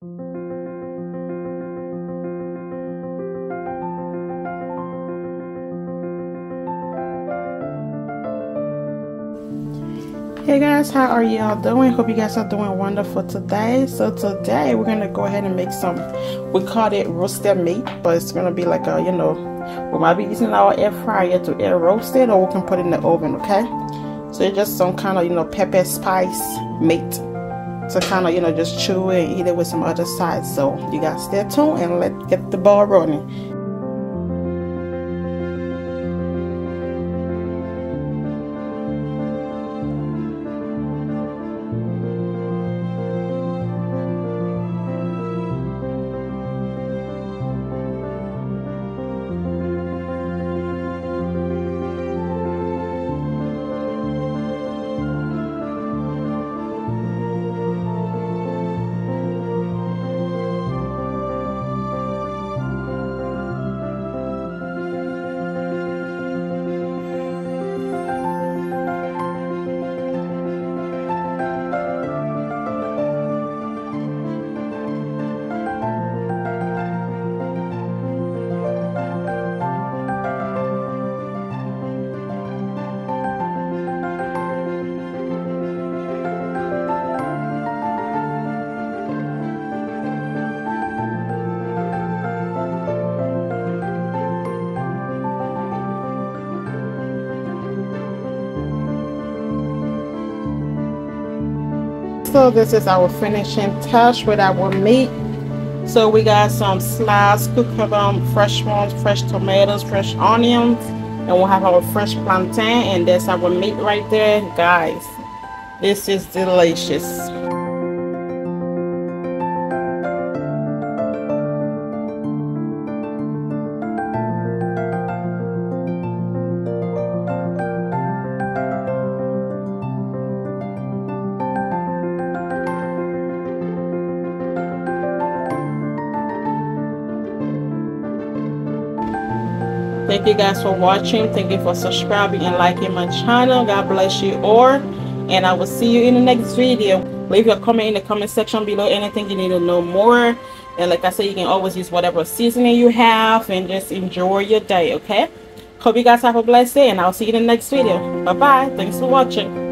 Hey guys, how are y'all doing? Hope you guys are doing wonderful today. So today we're gonna go ahead and make some, we call it roasted meat, but it's gonna be like a, we might be using our air fryer to air roast it, or we can put it in the oven. Okay, so it's just some kind of pepper spice meat to kind of just chew it and eat it with some other sides. So you guys stay tuned and let's get the ball rolling. So this is our finishing touch with our meat. So we got some sliced cucumber, fresh ones, fresh tomatoes, fresh onions, and we'll have our fresh plantain, and that's our meat right there. Guys, this is delicious. Thank you guys for watching. Thank you for subscribing and liking my channel. God bless you all, and I will see you in the next video. Leave your comment in the comment section below, anything you need to know more. And like I said, you can always use whatever seasoning you have and just enjoy your day. Okay, hope you guys have a blessed day, and I'll see you in the next video. Bye bye. Thanks for watching.